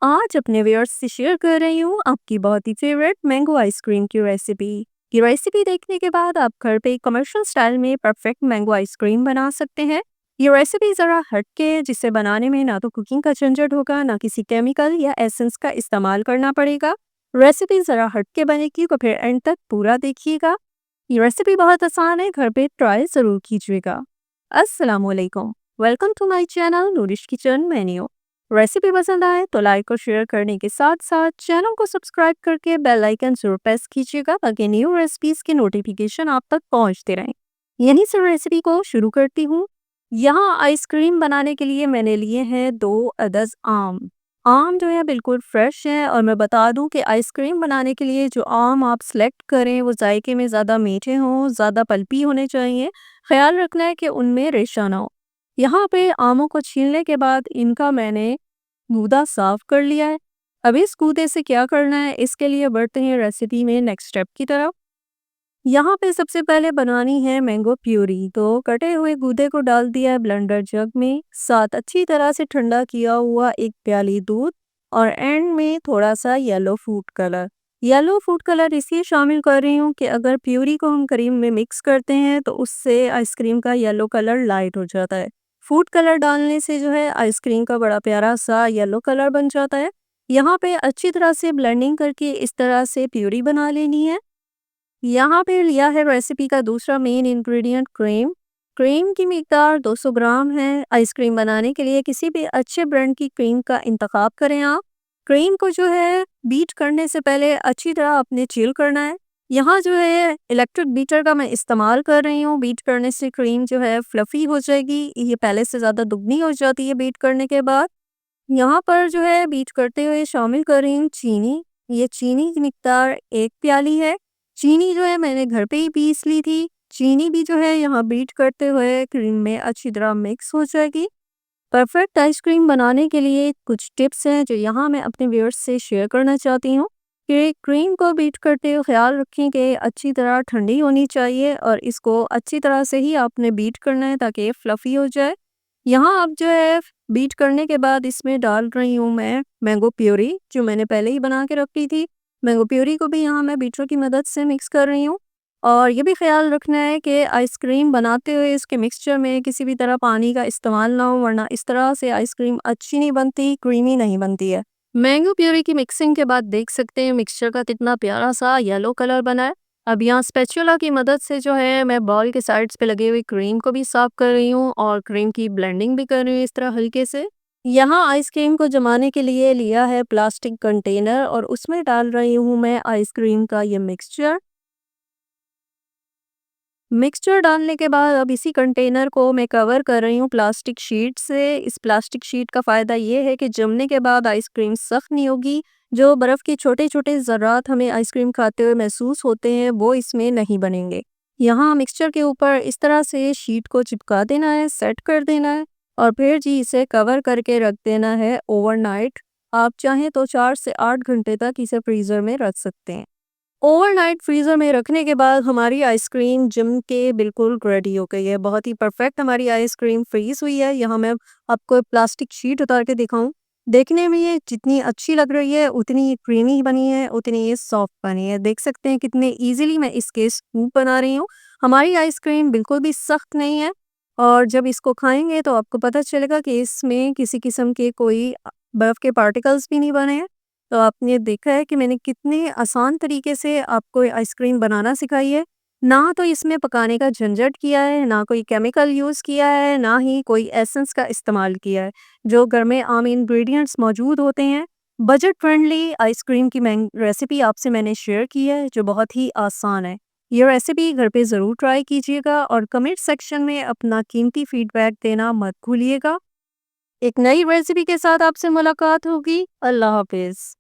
आज अपने व्यूअर्स से शेयर कर रही हूँ आपकी बहुत ही फेवरेट मैंगो आइसक्रीम की रेसिपी। ये रेसिपी देखने के बाद आप घर पे कमर्शियल स्टाइल में परफेक्ट मैंगो आइसक्रीम बना सकते हैं। ये रेसिपी ज़रा हटके है, जिसे बनाने में ना तो कुकिंग का झंझट होगा, ना किसी केमिकल या एसेंस का इस्तेमाल करना पड़ेगा। रेसिपी ज़रा हटके बनेगी तो फिर एंड तक पूरा देखिएगा। ये रेसिपी बहुत आसान है, घर पे ट्राई ज़रूर कीजिएगा। अस्सलाम वालेकुम, welcome to my channel Nourish Kitchen Menu. Recipe पसंद आए तो लाइक और शेयर करने के साथ साथ चैनल को सब्सक्राइब करके बेल आइकन जरूर प्रेस कीजिएगा ताकि न्यू रेसिपीज के नोटिफिकेशन आप तक पहुंचते रहें। यहीं से रेसिपी को शुरू करती हूँ। यहाँ आइसक्रीम बनाने के लिए मैंने लिए हैं 2 अदद आम। आम जो है बिल्कुल फ्रेश है, और मैं बता दूं कि आइसक्रीम बनाने के लिए जो आम आप सेलेक्ट करें वो जायके में ज़्यादा मीठे हों, ज़्यादा पल्पी होने चाहिए। ख्याल रखना है कि उनमें रेशा ना हो। यहाँ पे आमों को छीलने के बाद इनका मैंने गूदा साफ कर लिया है। अब इस गूदे से क्या करना है, इसके लिए बढ़ते हैं रेसिपी में नेक्स्ट स्टेप की तरफ। यहाँ पे सबसे पहले बनानी है मैंगो प्यूरी। तो कटे हुए गूदे को डाल दिया है ब्लेंडर जग में, साथ अच्छी तरह से ठंडा किया हुआ 1 प्याली दूध, और एंड में थोड़ा सा yellow food colour. Yellow food colour इसलिए शामिल कर रही हूँ कि अगर प्यूरी को हम क्रीम में मिक्स करते हैं तो उससे आइसक्रीम का येलो कलर लाइट हो जाता है। फूड कलर डालने से जो है आइसक्रीम का बड़ा प्यारा सा येलो कलर बन जाता है। यहाँ पे अच्छी तरह से ब्लेंडिंग करके इस तरह से प्यूरी बना लेनी है। यहाँ पे लिया है रेसिपी का दूसरा मेन इंग्रेडिएंट क्रीम। क्रीम की मिकदार 200 ग्राम है। आइसक्रीम बनाने के लिए किसी भी अच्छे ब्रांड की क्रीम का इंतखाब करें आप। क्रीम को जो है बीट करने से पहले अच्छी तरह आपने चिल करना है। यहाँ जो है इलेक्ट्रिक बीटर का मैं इस्तेमाल कर रही हूँ। बीट करने से क्रीम जो है फ्लफी हो जाएगी, ये पहले से ज़्यादा दुगनी हो जाती है बीट करने के बाद। यहाँ पर जो है बीट करते हुए शामिल कर रही हूँ चीनी। ये चीनी की मिकदार 1 प्याली है। चीनी जो है मैंने घर पे ही पीस ली थी। चीनी भी जो है यहाँ बीट करते हुए क्रीम में अच्छी तरह मिक्स हो जाएगी। परफेक्ट आइसक्रीम बनाने के लिए कुछ टिप्स हैं जो यहाँ मैं अपने व्यूअर्स से शेयर करना चाहती हूँ। कि क्रीम को बीट करते हुए ख्याल रखें कि अच्छी तरह ठंडी होनी चाहिए, और इसको अच्छी तरह से ही आपने बीट करना है ताकि ये फ्लफ़ी हो जाए। यहाँ अब जो है बीट करने के बाद इसमें डाल रही हूँ मैं मैंगो प्यूरी, जो मैंने पहले ही बना के रखी थी। मैंगो प्यूरी को भी यहाँ मैं बीटर की मदद से मिक्स कर रही हूँ। और ये भी ख्याल रखना है कि आइसक्रीम बनाते हुए इसके मिक्सचर में किसी भी तरह पानी का इस्तेमाल ना हो, वरना इस तरह से आइसक्रीम अच्छी नहीं बनती, क्रीमी नहीं बनती है। मैंगो प्यूरी की मिक्सिंग के बाद देख सकते हैं मिक्सचर का कितना प्यारा सा येलो कलर बना है। अब यहाँ स्पैचुला की मदद से जो है मैं बॉल के साइड्स पे लगे हुए क्रीम को भी साफ कर रही हूँ, और क्रीम की ब्लेंडिंग भी कर रही हूँ इस तरह हल्के से। यहाँ आइसक्रीम को जमाने के लिए लिया है प्लास्टिक कंटेनर, और उसमें डाल रही हूँ मैं आइसक्रीम का ये मिक्सचर। मिक्सचर डालने के बाद अब इसी कंटेनर को मैं कवर कर रही हूँ प्लास्टिक शीट से। इस प्लास्टिक शीट का फ़ायदा ये है कि जमने के बाद आइसक्रीम सख्त नहीं होगी। जो बर्फ़ के छोटे-छोटे ज़र्रात हमें आइसक्रीम खाते हुए महसूस होते हैं, वो इसमें नहीं बनेंगे। यहाँ मिक्सचर के ऊपर इस तरह से शीट को चिपका देना है, सेट कर देना है, और फिर जी इसे कवर करके रख देना है ओवरनाइट। आप चाहें तो 4 से 8 घंटे तक इसे फ्रीज़र में रख सकते हैं। ओवरनाइट फ्रीज़र में रखने के बाद हमारी आइसक्रीम जम के बिल्कुल रेडी हो गई है। बहुत ही परफेक्ट हमारी आइसक्रीम फ्रीज़ हुई है। यहाँ मैं आपको प्लास्टिक शीट उतार के दिखाऊँ। देखने में ये जितनी अच्छी लग रही है उतनी ये क्रीमी बनी है, उतनी ये सॉफ्ट बनी है। देख सकते हैं कितने ईज़िली मैं इसके स्कूप बना रही हूँ। हमारी आइसक्रीम बिल्कुल भी सख्त नहीं है, और जब इसको खाएँगे तो आपको पता चलेगा कि इसमें किसी किस्म के कोई बर्फ़ के पार्टिकल्स भी नहीं बने हैं। तो आपने देखा है कि मैंने कितने आसान तरीके से आपको ये आइसक्रीम बनाना सिखाई है। ना तो इसमें पकाने का झंझट किया है, ना कोई केमिकल यूज़ किया है, ना ही कोई एसेंस का इस्तेमाल किया है। जो घर में आम इंग्रेडिएंट्स मौजूद होते हैं। बजट फ्रेंडली आइसक्रीम की रेसिपी आपसे मैंने शेयर की है, जो बहुत ही आसान है। ये रेसिपी घर पे ज़रूर ट्राई कीजिएगा, और कमेंट सेक्शन में अपना कीमती फीडबैक देना मत भूलिएगा। एक नई रेसिपी के साथ आपसे मुलाकात होगी। अल्लाह हाफ़िज़।